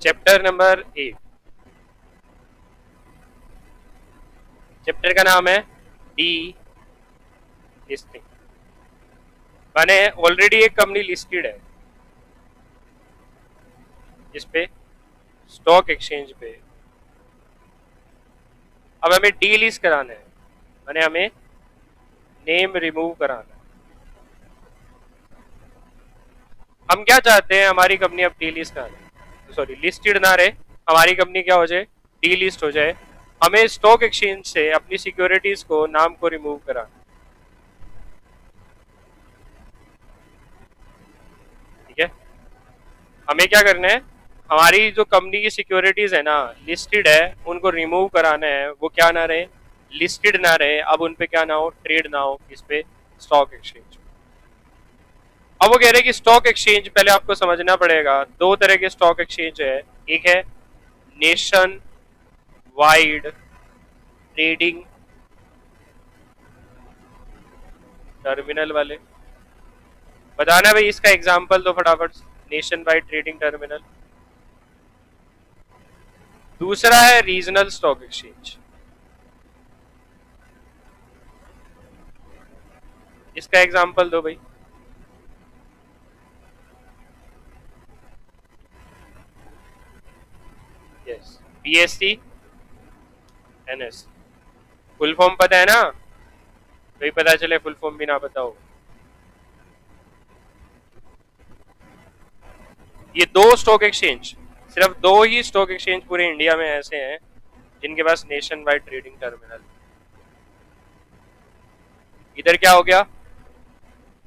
Chapter number 8। Chapter का नाम है डी लिस्टिंग। माने ऑलरेडी एक कंपनी लिस्टेड है जिस पे स्टॉक एक्सचेंज पे, अब हमें डी लिस्ट कराना है, माने हमें नेम रिमूव कराना है। हम क्या चाहते हैं, हमारी कंपनी अब डी लिस्ट ना रहे, सॉरी लिस्टेड ना रहे, हमारी कंपनी क्या हो जाए, डी लिस्ट हो जाए। हमें स्टॉक एक्सचेंज से अपनी सिक्योरिटीज को, नाम को रिमूव कराना, ठीक है। हमें क्या करना है, हमारी जो कंपनी की सिक्योरिटीज है ना, लिस्टेड है, उनको रिमूव कराना है। वो क्या ना रहे, लिस्टेड ना रहे। अब उन पे क्या ना हो, ट्रेड ना हो इस पे स्टॉक एक्सचेंज। अब वो कह रहे हैं कि स्टॉक एक्सचेंज पहले आपको समझना पड़ेगा, दो तरह के स्टॉक एक्सचेंज है। एक है नेशन वाइड ट्रेडिंग टर्मिनल वाले। बताना भाई इसका एग्जांपल दो फटाफट। Nation wide trading terminal. दूसरा है रीजनल स्टॉक एक्सचेंज। इसका एग्जांपल दो भाई। Yes, BSc NS. Full form पता है ना, कोई पता चले फुल फॉर्म भी ना पता हो। ये दो स्टॉक एक्सचेंज, सिर्फ दो ही स्टॉक एक्सचेंज पूरे इंडिया में ऐसे हैं जिनके पास नेशन वाइड ट्रेडिंग टर्मिनल। इधर क्या हो गया,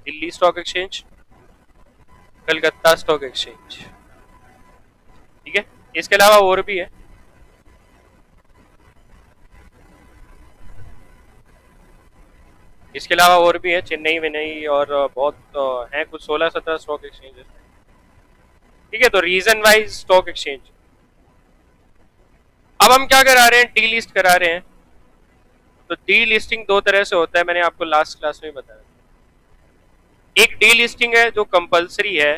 Delhi stock exchange, Calcutta stock exchange, ठीक है। इसके अलावा और भी है। इसके अलावा और भी है, चेन्नई विनई और बहुत हैं, कुछ 16-17 स्टॉक एक्सचेंज, ठीक है। तो रीजन वाइज स्टॉक एक्सचेंज। अब हम क्या करा रहे हैं, डी लिस्ट करा रहे हैं। तो डी लिस्टिंग दो तरह से होता है, मैंने आपको लास्ट क्लास में बताया। एक डी लिस्टिंग है जो कंपलसरी है,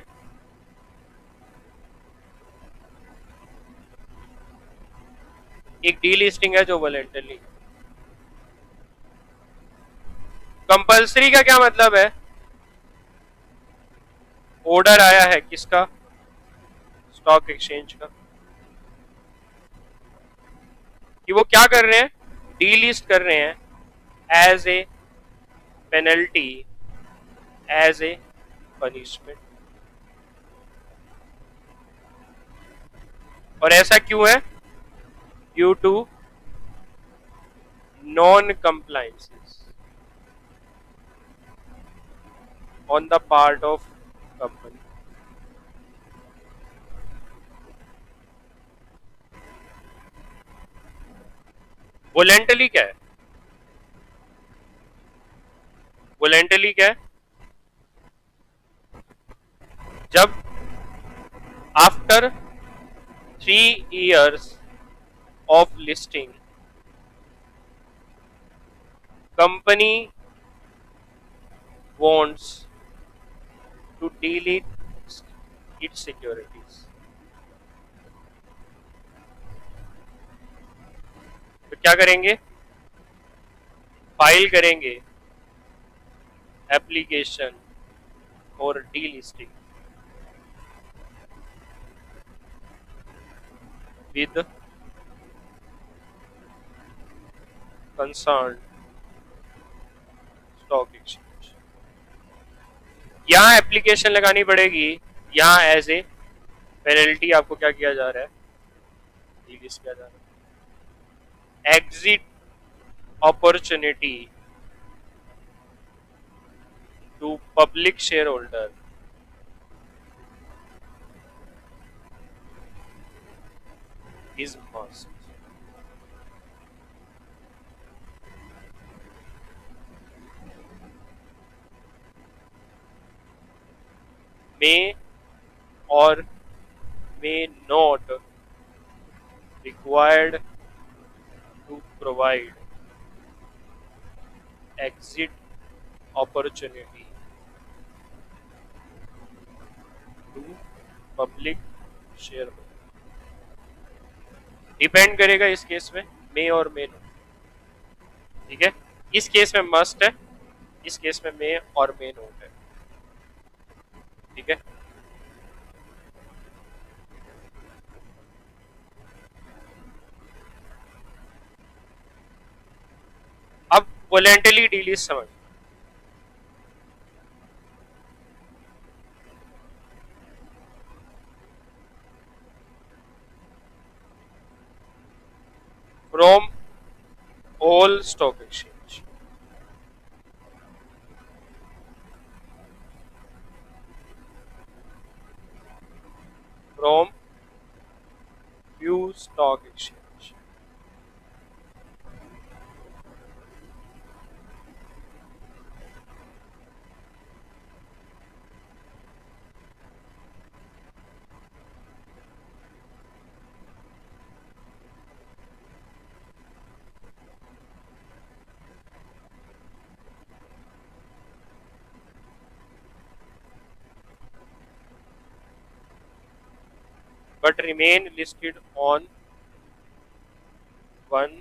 एक डी लिस्टिंग है जो वॉलेंटरी। कंपलसरी का क्या मतलब है, ऑर्डर आया है किसका, स्टॉक एक्सचेंज का, कि वो क्या कर रहे हैं, डी लिस्ट कर रहे हैं as a penalty, as a punishment. और ऐसा क्यों है, due to non compliances on the part of company. Voluntary क्या है, वॉलेंटरी क्या है, जब after 3 years of listing company wants to delete its securities, तो क्या करेंगे, फाइल करेंगे एप्लीकेशन और delisting with concern stock exchange. यहाँ एप्लीकेशन लगानी पड़ेगी, यहाँ एज ए पेनल्टी आपको क्या किया जा रहा है, डीलिस्ट किया जा रहा है। Exit opportunity to public shareholder is must. may or may not required to provide exit opportunity to public shareholder। Depend करेगा इस केस में मे और मे नो, ठीक है। इस केस में मस्ट है, इस केस में मे और मे नोट है, ठीक है। अब वॉलेंटली डिलीज समझ, from all stock exchange, from few stock exchange, but remain listed on one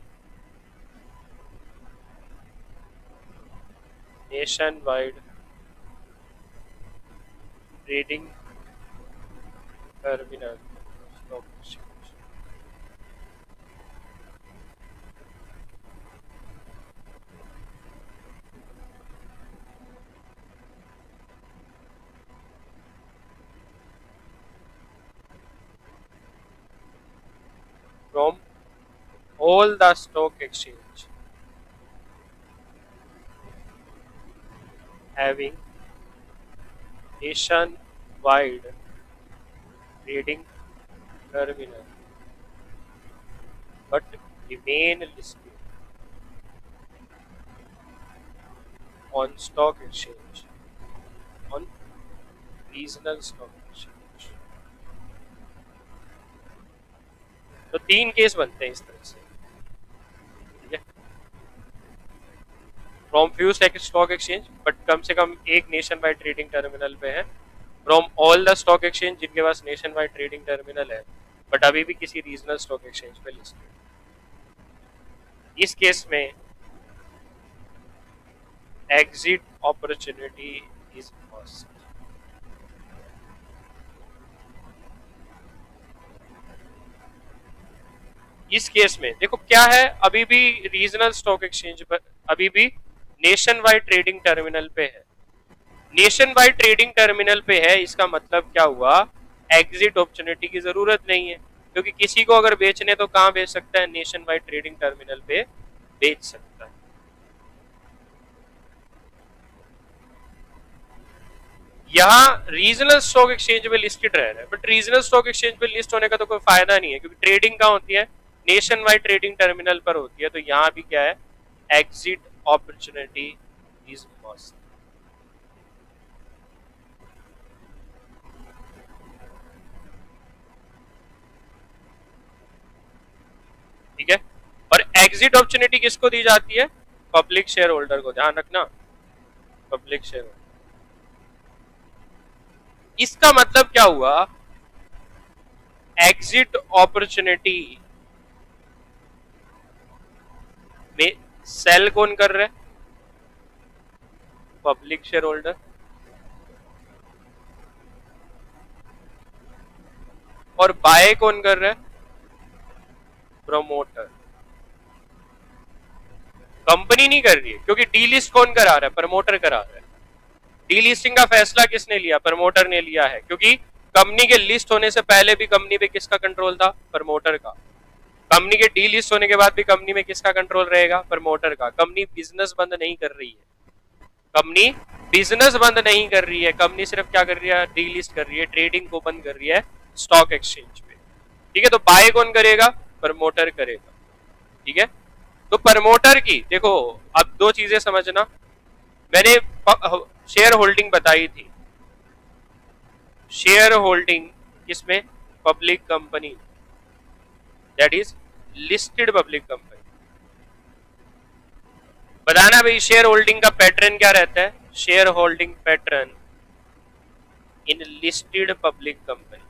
nationwide trading terminal stock exchange, from all the stock exchange having nationwide trading terminal but remain listed on stock exchange, on regional stock exchange. तो तीन case बनते हैं इस तरह से, ठीक है। From few stock exchange but कम से कम एक नेशन वाइड ट्रेडिंग टर्मिनल पे है, from all the stock exchange जिनके पास नेशन वाइड ट्रेडिंग टर्मिनल है बट अभी भी किसी रीजनल स्टॉक एक्सचेंज पे लिस्टेड। इस केस में एग्जिट अपॉर्चुनिटी इज मस्ट। इस केस में देखो क्या है, अभी भी रीजनल स्टॉक एक्सचेंज पर, अभी भी नेशन वाइड ट्रेडिंग टर्मिनल पे है, नेशन वाइड ट्रेडिंग टर्मिनल पे है, इसका मतलब क्या हुआ, एग्जिट अपॉर्चुनिटी की जरूरत नहीं है, क्योंकि किसी को अगर बेचने तो कहां बेच सकता है, नेशन वाइड ट्रेडिंग टर्मिनल पे बेच सकता है। यहाँ रीजनल स्टॉक एक्सचेंज में लिस्टेड रह रहा है, बट रीजनल स्टॉक एक्सचेंज पे लिस्ट होने का तो कोई फायदा नहीं है, क्योंकि ट्रेडिंग कहाँ होती है, नेशन वाइड ट्रेडिंग टर्मिनल पर होती है। तो यहाँ भी क्या है, एग्जिट अपॉर्चुनिटी इज मस्ट, ठीक है। और एग्जिट अपॉर्चुनिटी किसको दी जाती है, पब्लिक शेयर होल्डर को, ध्यान रखना, पब्लिक शेयर होल्डर। इसका मतलब क्या हुआ, एग्जिट अपॉर्चुनिटी में सेल कौन कर रहा है, पब्लिक शेयर होल्डर, और बाय कौन कर रहा है, प्रमोटर। कंपनी नहीं कर रही है, क्योंकि डीलिस्ट कौन करा रहा है, प्रमोटर करा रहा है। डीलिस्टिंग का फैसला किसने लिया, प्रमोटर ने लिया है, क्योंकि कंपनी के लिस्ट होने से पहले भी कंपनी पे किसका कंट्रोल था, प्रमोटर का। कंपनी के डीलिस्ट होने के बाद भी कंपनी में किसका कंट्रोल रहेगा, प्रमोटर का। कंपनी बिजनेस बंद नहीं कर रही है, कंपनी बिजनेस बंद नहीं कर रही है, कंपनी सिर्फ क्या कर रही है, डीलिस्ट कर रही है, ट्रेडिंग को बंद कर रही है स्टॉक एक्सचेंज पे, ठीक है। तो बाय कौन करेगा, प्रमोटर करेगा, ठीक है। तो प्रमोटर की देखो, अब दो चीजें समझना, मैंने शेयर होल्डिंग बताई थी, शेयर होल्डिंग किसमें, public company, that is listed public company. बताना भाई शेयर होल्डिंग का पैटर्न क्या रहता है, share holding pattern in listed public company,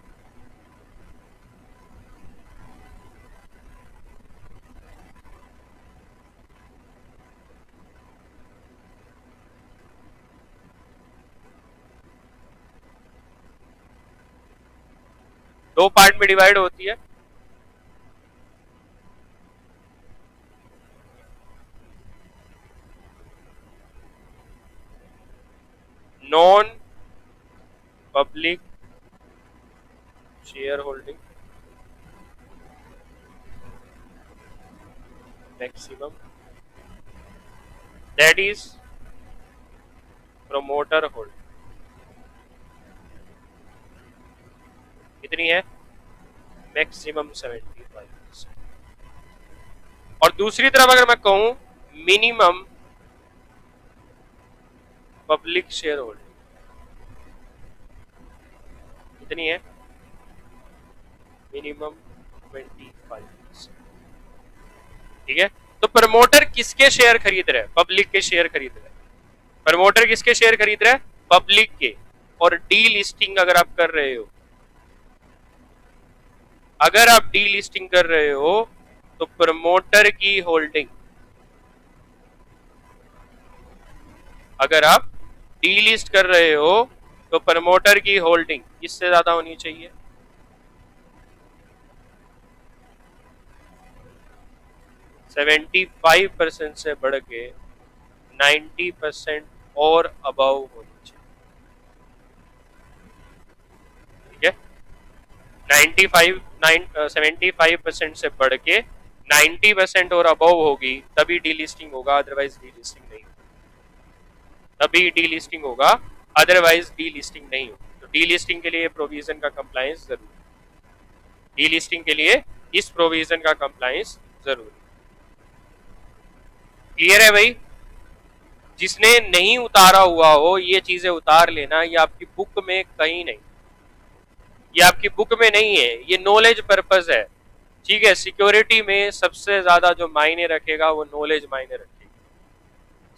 दो पार्ट में डिवाइड होती है। Non public share holding maximum, that is promoter holding. कितनी है? मैक्सिमम 75%। और दूसरी तरफ अगर मैं कहूं मिनिमम पब्लिक शेयर होल्डिंग कितनी है? मिनिमम 25%। ठीक है, तो प्रमोटर किसके शेयर खरीद रहे हैं? पब्लिक के शेयर खरीद रहे हैं। प्रमोटर किसके शेयर खरीद रहे हैं? पब्लिक के। और डी लिस्टिंग अगर आप कर रहे हो, अगर आप डी लिस्टिंग कर रहे हो तो प्रमोटर की होल्डिंग, अगर आप डी लिस्ट कर रहे हो तो प्रमोटर की होल्डिंग किससे ज्यादा होनी चाहिए? 75% से बढ़ के 90% और अबव होनी चाहिए। ठीक है, 75% से बढ़ के 90% और अबव होगी तभी डीलिस्टिंग होगा, अदरवाइज डीलिस्टिंग नहीं होगा। तभी डीलिस्टिंग होगा, अदरवाइज डीलिस्टिंग नहीं होगी। तो डीलिस्टिंग के लिए प्रोविजन का कंप्लायंस जरूरी है। डीलिस्टिंग के लिए इस प्रोविजन का कंप्लायंस जरूरी। क्लियर है भाई? जिसने नहीं उतारा हुआ हो ये चीजें उतार लेना, ये आपकी बुक में कहीं नहीं, ये आपकी बुक में नहीं है, ये नॉलेज पर्पस है। ठीक है, सिक्योरिटी में सबसे ज्यादा जो मायने रखेगा वो नॉलेज मायने रखेगी।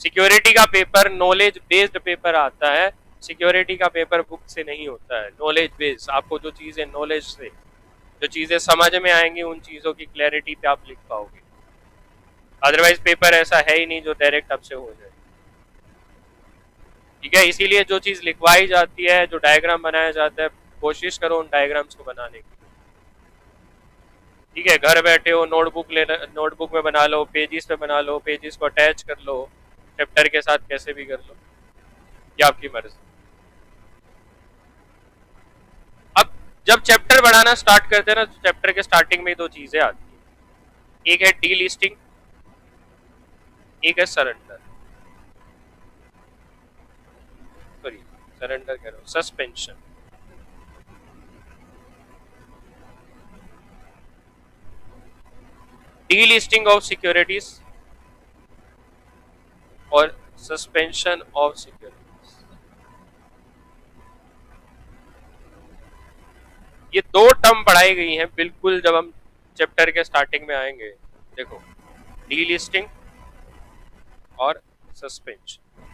सिक्योरिटी का पेपर नॉलेज बेस्ड पेपर आता है, सिक्योरिटी का पेपर बुक से नहीं होता है, नॉलेज बेस्ड। आपको जो चीजें नॉलेज से जो चीजें समझ में आएंगी उन चीजों की क्लैरिटी पे आप लिख पाओगे। अदरवाइज पेपर ऐसा है ही नहीं जो डायरेक्ट आपसे हो जाए। ठीक है, इसीलिए जो चीज लिखवाई जाती है, जो डायग्राम बनाया जाता है, कोशिश करो उन डायग्राम्स को बनाने की। ठीक है, घर बैठे हो नोटबुक ले, नोटबुक में बना लो, पेजेस पे बना लो, पेजेस को अटैच कर लो चैप्टर के साथ, कैसे भी कर लो, ये आपकी मर्जी। अब जब चैप्टर बढ़ाना स्टार्ट करते हैं ना, तो चैप्टर के स्टार्टिंग में दो चीजें आती है, एक है डी लिस्टिंग, एक है सरेंडर। सॉरी, सरेंडर कह रहा हूं, suspension. D listing of securities और सस्पेंशन ऑफ सिक्योरिटीज, ये दो टर्म पढ़ाई गई हैं बिल्कुल जब हम चैप्टर के स्टार्टिंग में आएंगे। देखो, डी लिस्टिंग और सस्पेंशन,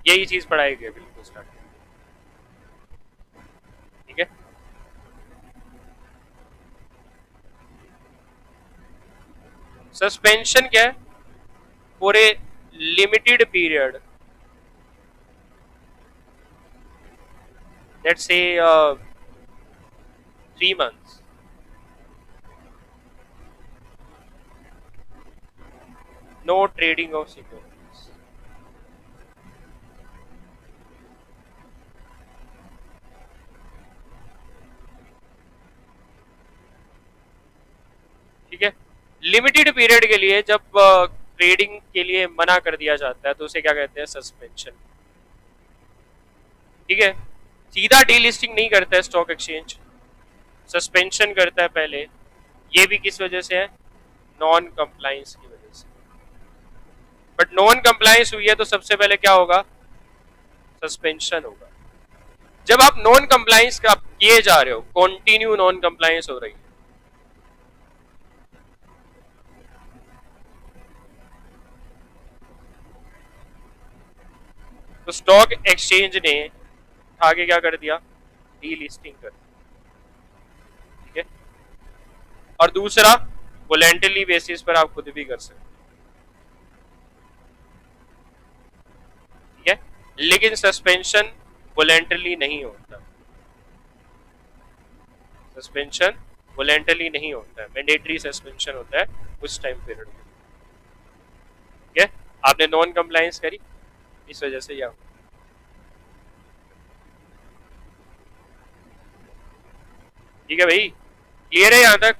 यही चीज पढ़ाई गई बिल्कुल स्टार्टिंग। ठीक है, सस्पेंशन क्या है? For a limited period, let's say 3 months, no trading of securities। ठीक है, लिमिटेड पीरियड के लिए जब ट्रेडिंग के लिए मना कर दिया जाता है तो उसे क्या कहते हैं? सस्पेंशन। ठीक है, सीधा डीलिस्टिंग नहीं करता है स्टॉक एक्सचेंज, सस्पेंशन करता है पहले। ये भी किस वजह से है? नॉन कंप्लायंस की वजह से। बट नॉन कंप्लायंस हुई है तो सबसे पहले क्या होगा? सस्पेंशन होगा। जब आप नॉन कंप्लायंस का किए जा रहे हो, कंटिन्यू नॉन कंप्लायंस हो रही है, तो स्टॉक एक्सचेंज ने आगे क्या कर दिया? डीलिस्टिंग कर दिया। ठीक है, और दूसरा वॉलेंटरी बेसिस पर आप खुद भी कर सकते हैं। ठीक है, लेकिन सस्पेंशन वॉलेंटरी नहीं होता, सस्पेंशन वॉलेंटरी नहीं होता है, मैंडेटरी सस्पेंशन होता है उस टाइम पीरियड में। ठीक है, आपने नॉन कंप्लायंस करी, इस वजह से यह। ठीक है भाई, क्लियर है यहां तक?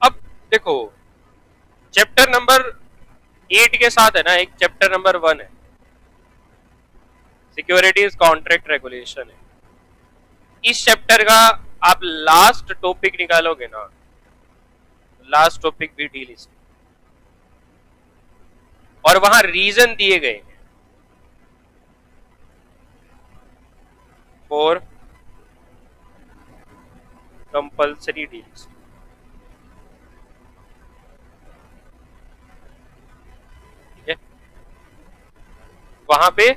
अब देखो, चैप्टर नंबर 8 के साथ है ना एक चैप्टर नंबर 1 है, सिक्योरिटीज कॉन्ट्रैक्ट रेगुलेशन है। इस चैप्टर का आप लास्ट टॉपिक निकालोगे ना, लास्ट टॉपिक भी डीलिस्टिंग, और वहां रीजन दिए गए हैं फॉर कंपल्सरी डीलिस्टिंग। ठीक है, वहां पे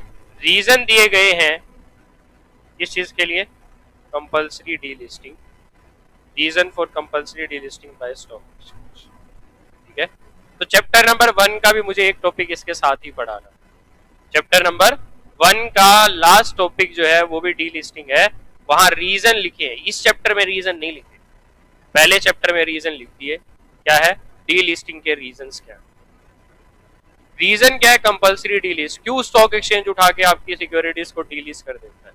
रीजन दिए गए हैं किस चीज के लिए, compulsory delisting, reason for compulsory delisting by stock exchange. ठीक है, तो चैप्टर नंबर 1 का भी मुझे एक टॉपिक इसके साथ ही पढ़ाना। चैप्टर नंबर 1 का लास्ट टॉपिक जो है वो भी डीलिस्टिंग है, वहां रीजन लिखे हैं, इस चैप्टर में रीजन नहीं लिखे, पहले चैप्टर में रीजन लिख दिए। क्या है डीलिस्टिंग के रीजंस, क्या रीजन, क्या है कंपल्सरी डीलिस्ट, क्यों स्टॉक एक्सचेंज उठा के आपकी सिक्योरिटीज को डीलिस्ट कर देता है,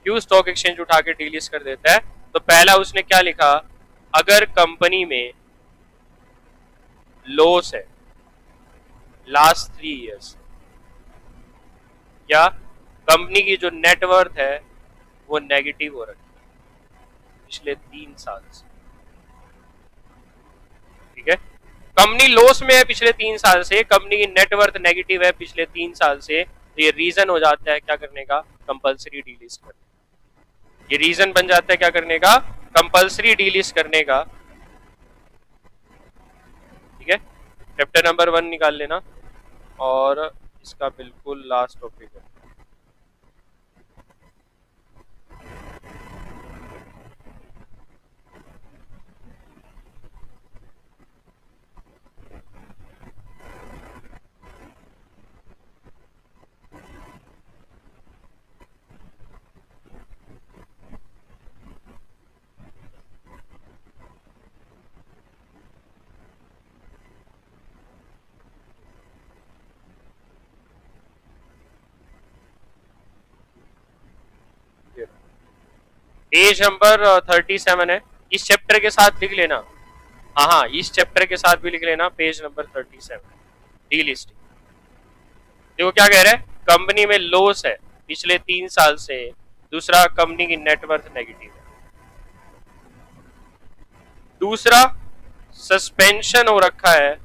क्यों स्टॉक एक्सचेंज उठा के डीलिस्ट कर देता है। तो पहला उसने क्या लिखा, अगर कंपनी में लॉस है लास्ट 3 इयर्स, या कंपनी की जो नेटवर्थ है वो नेगेटिव हो रखी है पिछले 3 साल से। ठीक है, कंपनी लॉस में है पिछले 3 साल से, कंपनी की नेटवर्थ नेगेटिव है पिछले 3 साल से, तो ये रीजन हो जाता है क्या करने का, कंपल्सरी डीलिस्ट करने, ये रीजन बन जाता है क्या करने का, कंपल्सरी डीलिस्ट करने का। ठीक है, चैप्टर नंबर 1 निकाल लेना, और इसका बिल्कुल लास्ट टॉपिक है। पेज नंबर 37 है, इस चैप्टर के साथ लिख लेना। हाँ हाँ, इस चैप्टर के साथ भी लिख लेना, पेज नंबर 37, डीलिस्टिंग। देखो क्या कह रहा है, कंपनी में लॉस है पिछले 3 साल से, दूसरा कंपनी की नेटवर्थ नेगेटिव है, दूसरा सस्पेंशन हो रखा है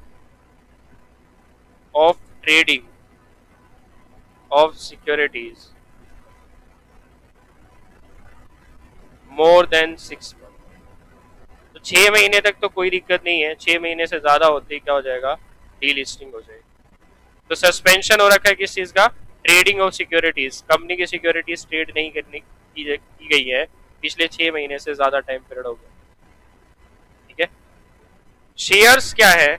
of trading of securities more than 6 month. तो 6 महीने तक तो कोई दिक्कत नहीं है, 6 महीने से ज्यादा होते ही क्या हो जाएगा, डीलिस्टिंग हो जाएगी। तो सस्पेंशन हो रखा है किस चीज का, ट्रेडिंग ऑफ सिक्योरिटीज, कंपनी की सिक्योरिटीज ट्रेड नहीं करने की गई है पिछले 6 महीने से ज्यादा टाइम पीरियड हो गया। ठीक है, शेयर्स क्या है,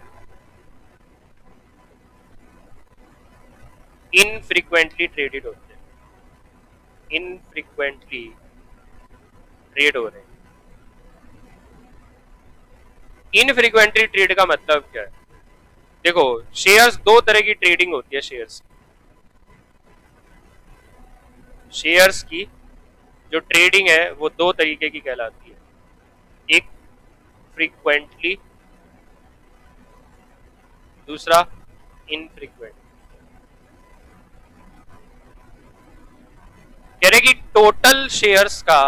इनफ्रीक्वेंटली ट्रेडेड होते हैं, इनफ्रीक्वेंटली ट्रेड हो रहे हैं। इनफ्रीक्वेंटली ट्रेड का मतलब क्या है, देखो शेयर्स, 2 तरह की ट्रेडिंग होती है शेयर्स, शेयर्स की जो ट्रेडिंग है वो 2 तरीके की कहलाती है, एक फ्रीक्वेंटली, दूसरा इनफ्रीक्वेंट। कह रहे कि टोटल शेयर्स का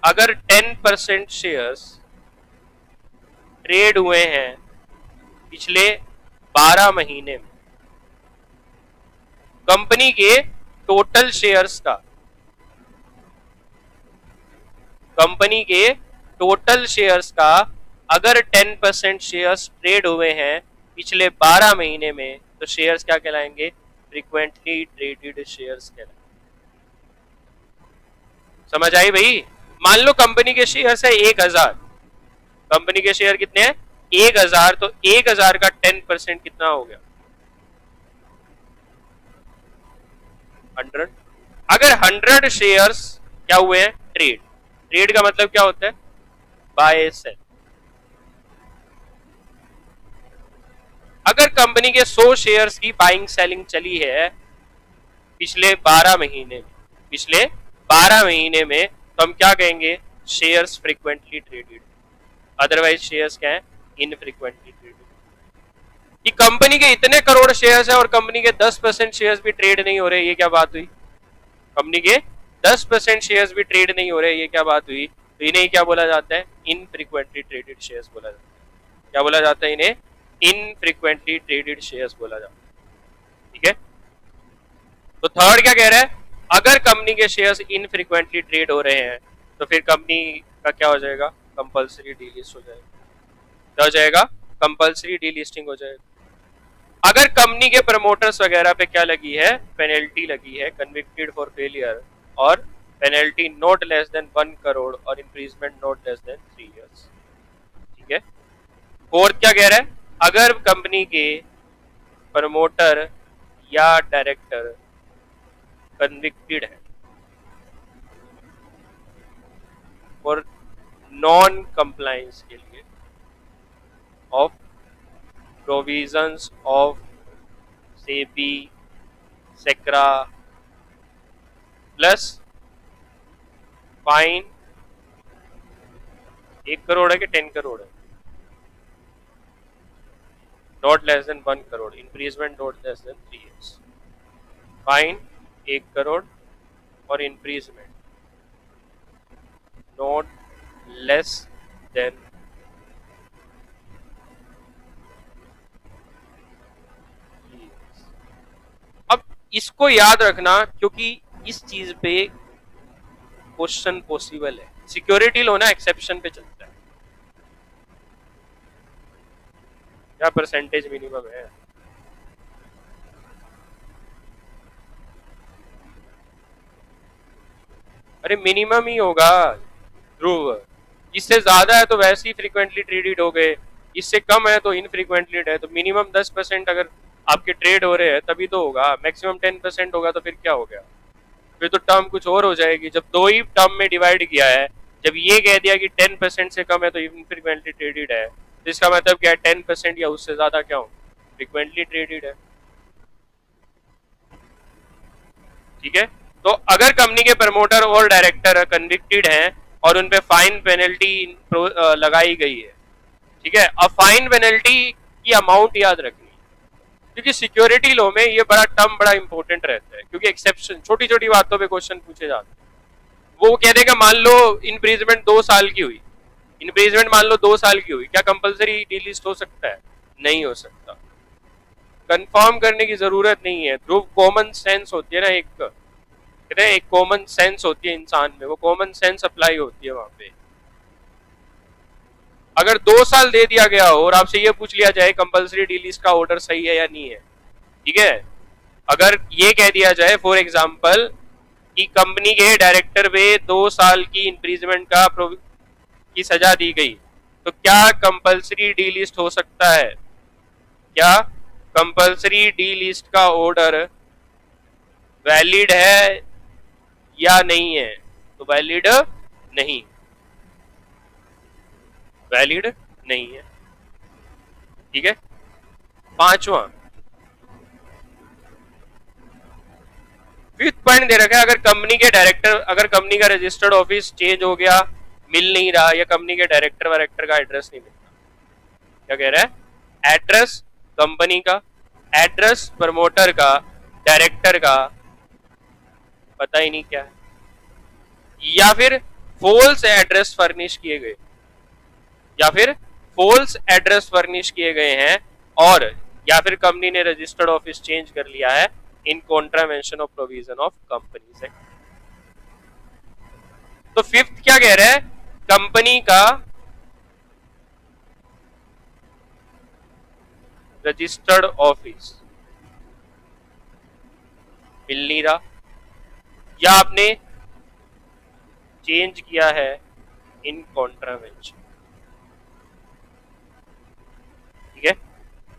अगर 10% शेयर्स ट्रेड हुए हैं पिछले 12 महीने में, कंपनी के टोटल शेयर्स का कंपनी के टोटल शेयर्स का अगर 10% शेयर्स ट्रेड हुए हैं पिछले 12 महीने में तो शेयर्स क्या कहलाएंगे? फ्रीक्वेंटली ट्रेडेड शेयर्स कहलाएंगे। समझ आई भाई? मान लो कंपनी के शेयर्स है 1000, कंपनी के शेयर कितने हैं? 1000, तो 1000 का 10% कितना हो गया? 100। अगर 100 शेयर्स क्या हुए हैं? ट्रेड। ट्रेड का मतलब क्या होता है? Bye cell. अगर कंपनी के 100 शेयर्स की बाइंग सेलिंग चली है पिछले 12 महीने में, पिछले 12 महीने में, तो हम क्या कहेंगे? Shares frequently traded. Otherwise shares क्या है? Infrequently traded. कि कंपनी के इतने करोड़ शेयर्स है और कंपनी के 10% शेयर्स भी ट्रेड नहीं हो रहे, ये क्या बात हुई? कंपनी के 10% शेयर्स भी ट्रेड नहीं हो रहे, ये क्या बात हुई? तो इन्हें क्या बोला जाता है? इनफ्रीक्वेंटली ट्रेडेड शेयर्स बोला जाता है। क्या बोला जाता है इन्हें? इनफ्रीक्वेंटली ट्रेडेड शेयर्स बोला जाता है। ठीक है, तो थर्ड क्या कह रहा है? अगर कंपनी के शेयर्स इनफ्रीक्वेंटली ट्रेड हो रहे हैं तो फिर कंपनी का क्या हो जाएगा? कंपल्सरी डीलिस्ट हो जाएगा। क्या हो जाएगा? कंपल्सरी डीलिस्टिंग हो जाएगा। अगर कंपनी के प्रमोटर्स वगैरह पे क्या लगी है? पेनल्टी लगी है, कन्विक्टेड फॉर फेलियर, और penalty not less than 1 crore और imprisonment not less than 3 years। ठीक है, फोर्थ क्या कह रहा है? अगर कंपनी के प्रमोटर या डायरेक्टर कन्विक्टेड है और नॉन कंप्लायंस के लिए of provisions of SEBI SCRA plus fine 1 crore है कि 10 करोड़ है? Not less than 1 crore, imprisonment not less than 3 years। Fine 1 crore और इम्प्रीजमेंट नॉट लेस देन अब इसको याद रखना क्योंकि इस चीज पे क्वेश्चन पॉसिबल है। सिक्योरिटी लो ना एक्सेप्शन पे चलता है, क्या परसेंटेज मिनिमम है? अरे मिनिमम ही होगा ध्रुव, इससे ज्यादा है तो वैसे ही फ्रीक्वेंटली ट्रेडेड हो गए, इससे कम है तो इनफ्रीक्वेंटली है। तो मिनिमम 10% अगर आपके ट्रेड हो रहे हैं तभी तो होगा, मैक्सिमम 10% होगा तो फिर क्या हो गया? फिर तो टर्म कुछ और हो जाएगी। जब दो ही टर्म में डिवाइड किया है, जब ये कह दिया कि 10% से कम है तो इनफ्रीक्वेंटली ट्रेडेड है, तो इसका मतलब क्या है? 10% या उससे ज्यादा क्या हो? फ्रीक्वेंटली ट्रेडेड है। ठीक है, तो अगर कंपनी के प्रमोटर और डायरेक्टर कन्विक्टेड हैं और उन पे फाइन पेनल्टी लगाई गई है, ठीक है, अब फाइन पेनल्टी की अमाउंट याद रखनी, क्योंकि सिक्योरिटी लॉ में ये बड़ा टर्म बड़ा इंपॉर्टेंट रहता है, क्योंकि एक्सेप्शन छोटी छोटी बातों पे क्वेश्चन पूछे जाते हैं। वो कह देगा मान लो इनप्रीजमेंट 2 साल की हुई, इनप्रीजमेंट मान लो 2 साल की हुई, क्या कंपलसरी डीलिस्ट हो सकता है? नहीं हो सकता। कंफर्म करने की जरूरत नहीं है ध्रुव, कॉमन सेंस होती है ना, एक कहते हैं एक कॉमन सेंस होती है इंसान में, वो कॉमन सेंस अप्लाई होती है वहां पे। अगर 2 साल दे दिया गया हो और आपसे ये पूछ लिया जाए कंपलसरी डीलिस्ट का ऑर्डर सही है या नहीं है, ठीक है, अगर ये कह दिया जाए फॉर एग्जांपल कि कंपनी के डायरेक्टर पे 2 साल की इम्प्रीजमेंट की सजा दी गई, तो क्या कंपलसरी डीलिस्ट हो सकता है? क्या कंपलसरी डीलिस्ट का ऑर्डर वैलिड है या नहीं है? तो वैलिड नहीं, वैलिड नहीं है। ठीक है, पांचवा फिफ्थ पॉइंट दे रखा है, अगर कंपनी के डायरेक्टर, अगर कंपनी का रजिस्टर्ड ऑफिस चेंज हो गया, मिल नहीं रहा, या कंपनी के डायरेक्टर वायरेक्टर का एड्रेस नहीं मिलता, क्या कह रहा है? एड्रेस कंपनी का, एड्रेस प्रमोटर का, डायरेक्टर का पता ही नहीं क्या है, या फिर फॉल्स एड्रेस फर्निश किए गए, या फिर फॉल्स एड्रेस फर्निश किए गए हैं, और या फिर कंपनी ने रजिस्टर्ड ऑफिस चेंज कर लिया है इन contravention of provision of companies act. तो फिफ्थ क्या कह रहा है, कंपनी का रजिस्टर्ड ऑफिस मिल नहीं रहा, या आपने चेंज किया है इन कॉन्ट्रावेंशन। ठीक है,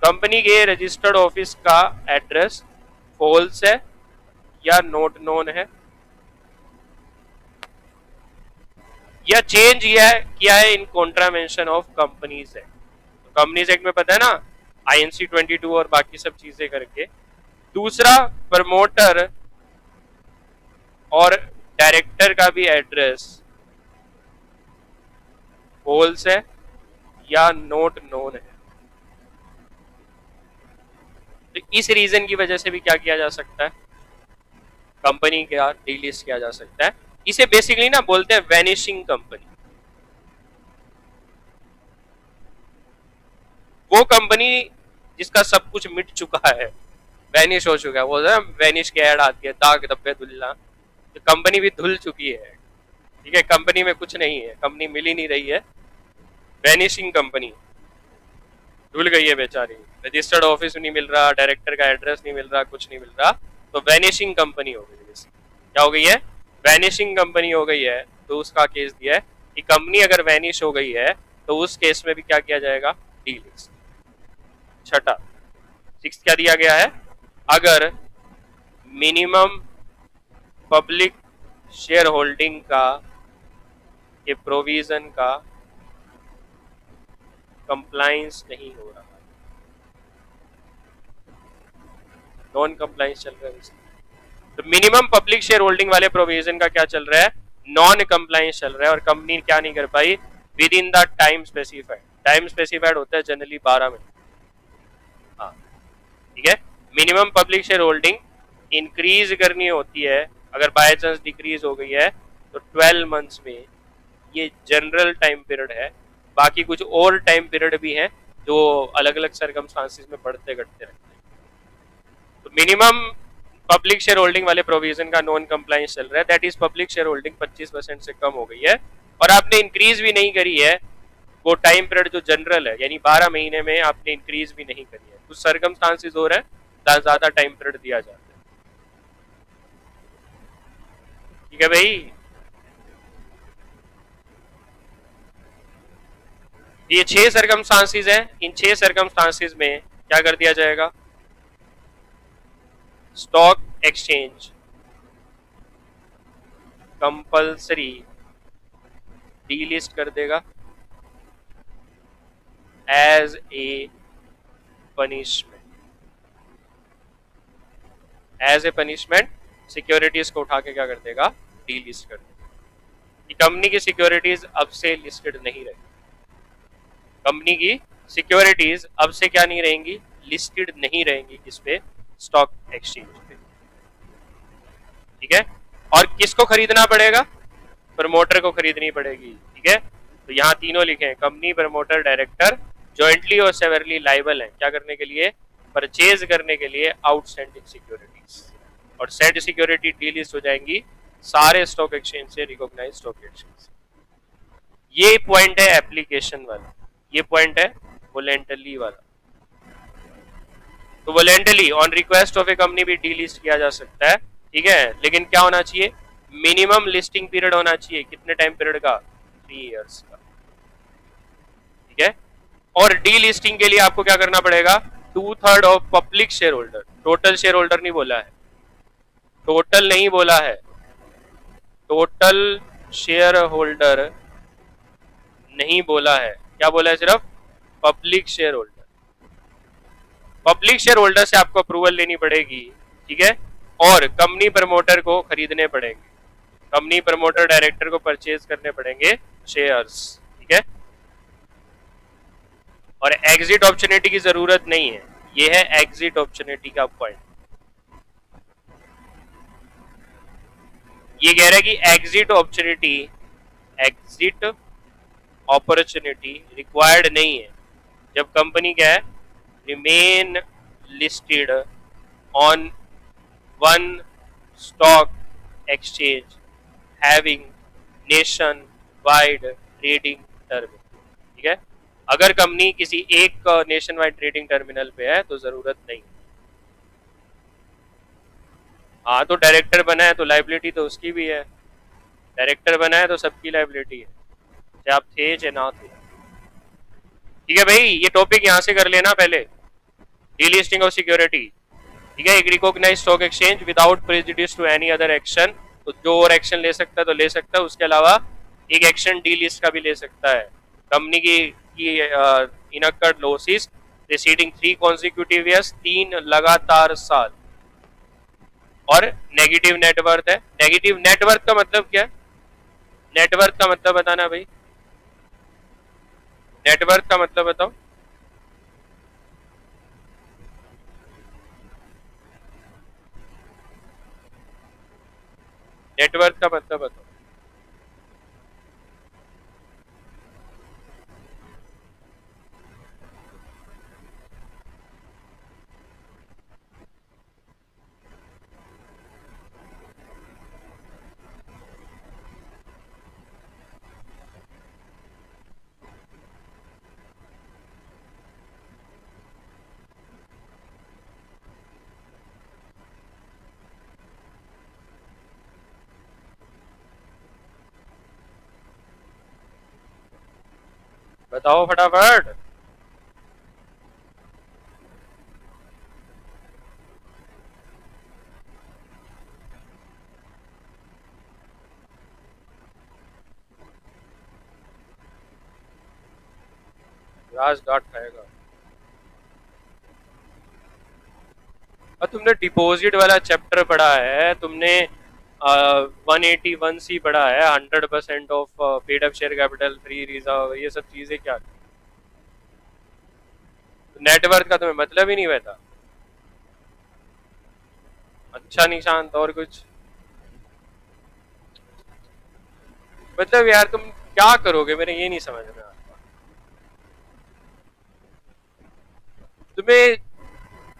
कंपनी के रजिस्टर्ड ऑफिस का एड्रेस फॉल्स है या नोट नोन है, या चेंज किया है इन कॉन्ट्रावेंशन ऑफ कंपनीज एक्ट। तो कंपनीज एक्ट में पता है ना, INC 22 और बाकी सब चीजें करके। दूसरा, प्रमोटर और डायरेक्टर का भी एड्रेस फॉल्स है या नोट नोन है। तो इस रीजन की वजह से भी क्या किया जा सकता है, कंपनी का डीलिस्ट किया जा सकता है। इसे बेसिकली ना बोलते हैं वैनिशिंग कंपनी। वो कंपनी जिसका सब कुछ मिट चुका है, वैनिश हो चुका है, वो वैनिश के ऐड आती है, दाग धब्बे धुलना, तो कंपनी भी धुल चुकी है। ठीक है, कंपनी में कुछ नहीं है, कंपनी मिल ही नहीं रही है, वैनिशिंग कंपनी धुल गई है बेचारी, रजिस्टर्ड ऑफिस नहीं मिल रहा, डायरेक्टर का एड्रेस नहीं मिल रहा, कुछ नहीं मिल रहा, तो वैनिशिंग कंपनी हो गई। क्या हो गई है, वैनिशिंग कंपनी हो गई है। तो उसका केस दिया है कि कंपनी अगर वैनिश हो गई है तो उस केस में भी क्या किया जाएगा, डीलिस्ट। छठा, सिक्स क्या दिया गया है, अगर मिनिमम पब्लिक शेयर होल्डिंग का के प्रोविजन का कंप्लायंस नहीं हो रहा, नॉन कंप्लायंस चल रहा है, तो मिनिमम पब्लिक शेयर होल्डिंग वाले प्रोविजन का क्या चल रहा है, नॉन कंप्लायंस चल रहा है, और कंपनी क्या नहीं कर पाई, within the time specified. Time specified होता है जनरली 12 महीने। हाँ, ठीक है, minimum public share holding increase करनी होती है, अगर बाय चांस डिक्रीज हो गई है तो 12 मंथ्स में, ये जनरल टाइम पीरियड है। बाकी कुछ और टाइम पीरियड भी है जो अलग अलग सर्कमस्टांसेस में बढ़ते घटते रहते हैं। तो मिनिमम पब्लिक शेयर होल्डिंग वाले प्रोविजन का नॉन कंप्लायंस चल रहा है, that is public share holding 25% से कम हो गई है और आपने इंक्रीज भी नहीं करी है, वो टाइम पीरियड जो जनरल है यानी 12 महीने में आपने इंक्रीज भी नहीं करी है, कुछ सर्कमस्टांसेस हो रहे हैं ज्यादा टाइम पीरियड दिया जाता है। ठीक है भाई, ये 6 सर्कमस्टांसेस हैं, इन 6 सर्कमस्टांसेस में क्या कर दिया जाएगा, स्टॉक एक्सचेंज कंपल्सरी डीलिस्ट कर देगा as a punishment. As a punishment securities को उठा के क्या कर देगा, डीलिस्ट कर देगा। कि कंपनी की सिक्योरिटीज अब से लिस्टेड नहीं रहेगी, कंपनी की सिक्योरिटीज अब से क्या नहीं रहेंगी, लिस्टेड नहीं रहेंगी किस पे, स्टॉक एक्सचेंज पे। ठीक है, और किसको खरीदना पड़ेगा, प्रमोटर को खरीदनी पड़ेगी। ठीक है, तो यहाँ तीनों लिखे हैं, कंपनी, प्रमोटर, डायरेक्टर जॉइंटली और सेवरली लाइबल है क्या करने के लिए, परचेज करने के लिए आउटस्टैंडिंग सिक्योरिटीज, और सेट सिक्योरिटी डीलिस्ट हो जाएंगी सारे स्टॉक एक्सचेंज से रिकॉग्नाइज स्टॉक एक्सचेंज। ये पॉइंट है एप्लीकेशन वाला, ये पॉइंट है वोलेंटरली वाला। तो voluntarily on request of a company भी डीलिस्ट किया जा सकता है। ठीक है, लेकिन क्या होना चाहिए, मिनिमम लिस्टिंग पीरियड होना चाहिए, कितने टाइम पीरियड का, 3 इयर्स का। ठीक है, और डी लिस्टिंग के लिए आपको क्या करना पड़ेगा, 2/3 of public share holder, total share holder नहीं बोला है, टोटल नहीं बोला है, टोटल शेयर होल्डर नहीं बोला है, क्या बोला है, सिर्फ public share holder. Public share holder से आपको अप्रूवल लेनी पड़ेगी। ठीक है, और कंपनी प्रमोटर को खरीदने पड़ेंगे, कंपनी प्रमोटर डायरेक्टर को परचेज करने पड़ेंगे शेयर्स। ठीक है, और एग्जिट अपॉर्चुनिटी की जरूरत नहीं है, ये है एग्जिट अपॉर्चुनिटी का पॉइंट। ये कह रहा है कि एग्जिट अपॉर्चुनिटी रिक्वायर्ड नहीं है जब कंपनी क्या है, remain listed on one stock exchange having nation wide trading terminal. ठीक है, अगर कंपनी किसी एक नेशन वाइड ट्रेडिंग टर्मिनल पे है तो जरूरत नहीं। हाँ, तो डायरेक्टर बना है तो लाइबिलिटी तो उसकी भी है, डायरेक्टर बना है तो सबकी लाइबिलिटी है, चाहे आप थे चाहे ना थे। ठीक है भाई, ये टॉपिक यहाँ से कर लेना पहले, डीलिस्टिंग ऑफ सिक्योरिटी। ठीक है, एक recognise stock exchange without prejudice to any other action, तो जो और एक्शन ले सकता है तो ले सकता है, उसके अलावा एक एक्शन डी लिस्ट का भी ले सकता है। कंपनी की incurred losses preceding 3 consecutive years, 3 लगातार साल, और नेगेटिव नेटवर्थ है। नेगेटिव नेटवर्थ का मतलब क्या है? नेटवर्थ का मतलब बताना भाई, नेटवर्थ का मतलब बताओ। नेटवर्थ का मतलब बताओ। बताओ फटाफट। राज डांट खाएगा। और तुमने डिपॉजिट वाला चैप्टर पढ़ा है, तुमने 181C पढ़ा है, 100% of paid up share capital, free reserve, ये सब चीजें क्या? नेटवर्थ का तुम्हें मतलब ही नहीं पता? अच्छा निशांत, और कुछ? मतलब यार तुम क्या करोगे, मेरे ये नहीं समझ में आता। तुम्हें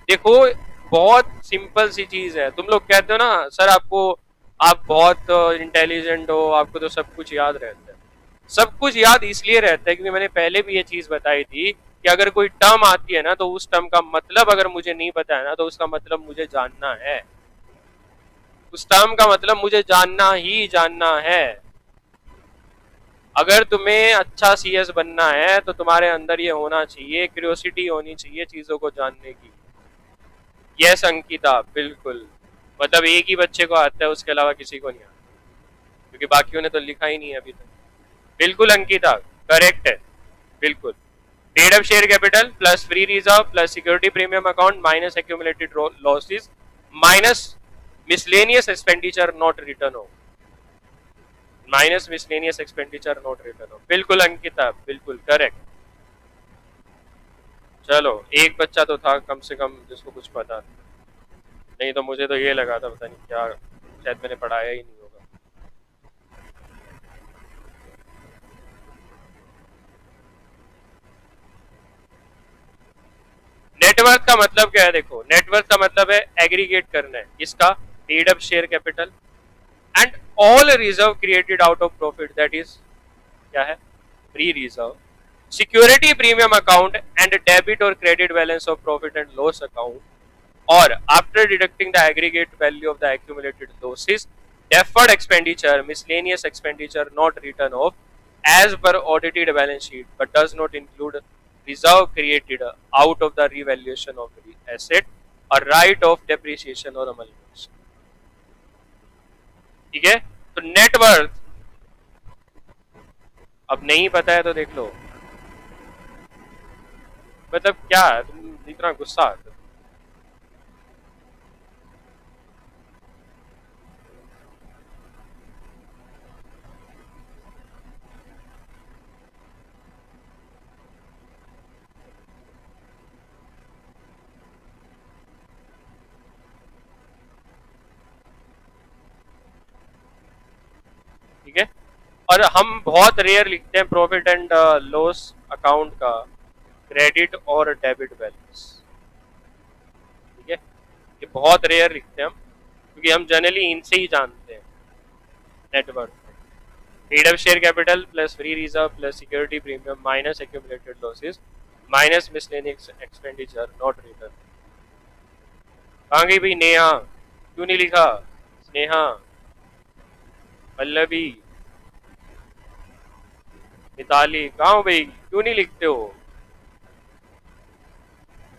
देखो, बहुत सिंपल सी चीज है। तुम लोग कहते हो ना सर आपको, आप बहुत इंटेलिजेंट हो, आपको तो सब कुछ याद रहता है। सब कुछ याद इसलिए रहता है क्योंकि मैंने पहले भी ये चीज बताई थी कि अगर कोई टर्म आती है ना, तो उस टर्म का मतलब अगर मुझे नहीं पता है ना, तो उसका मतलब मुझे जानना है। उस टर्म का मतलब मुझे जानना ही जानना है। अगर तुम्हें अच्छा सीएस बनना है तो तुम्हारे अंदर ये होना चाहिए, क्यूरियोसिटी होनी चाहिए चीजों को जानने की। यस अंकिता, बिल्कुल। मतलब एक ही बच्चे को आता है, उसके अलावा किसी को नहीं आता, क्योंकि बाकियों ने तो लिखा ही नहीं है अभी तक। बिल्कुल अंकिता, करेक्ट है, बिल्कुल। Paid up share capital plus free reserve plus security premium account minus accumulated losses minus miscellaneous expenditure not return हो, minus miscellaneous expenditure not return हो। बिल्कुल अंकिता, बिल्कुल करेक्ट। चलो, एक बच्चा तो था कम से कम जिसको कुछ पता था। नहीं तो मुझे तो ये लगा था पता नहीं क्या, शायद मैंने पढ़ाया ही नहीं होगा। नेटवर्थ का मतलब क्या है? देखो, नेटवर्थ का मतलब है एग्रीगेट करना है इसका, paid up share capital and all reserve created out of profit, that is क्या है? Free reserve, security premium account and debit और credit balance of profit and loss account, or after deducting the aggregate value of the accumulated losses, deferred expenditure, miscellaneous expenditure not written off as per audited balance sheet but does not include reserve created out of the revaluation of the asset or right of depreciation or amalgamation। ठीक है, तो net worth अब नहीं पता है तो देख लो। मतलब क्या तुम इतना गुस्सा आता है? ठीक है, और हम बहुत रेयर लिखते हैं प्रॉफिट एंड लॉस अकाउंट का क्रेडिट और डेबिट बैलेंस। ठीक है, ये बहुत रेयर लिखते हैं हम, क्योंकि हम जनरली इनसे ही जानते हैं network. Paid up share capital plus free reserve plus security premium minus accumulated losses minus miscellaneous expenditure not return. कहाँ गई भाई नेहा, क्यों नहीं लिखा? स्नेहा, पल्लवी, मिताली, कहाँ हो भाई, क्यों नहीं लिखते हो?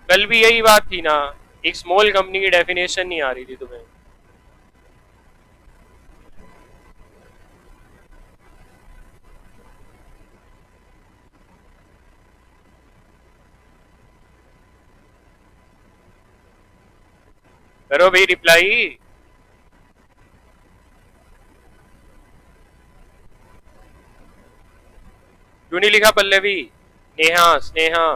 कल भी यही बात थी ना, एक स्मॉल कंपनी की डेफिनेशन नहीं आ रही थी तुम्हें। करो भाई रिप्लाई। क्यों नहीं लिखा पल्लवी, नेहा, स्नेहा?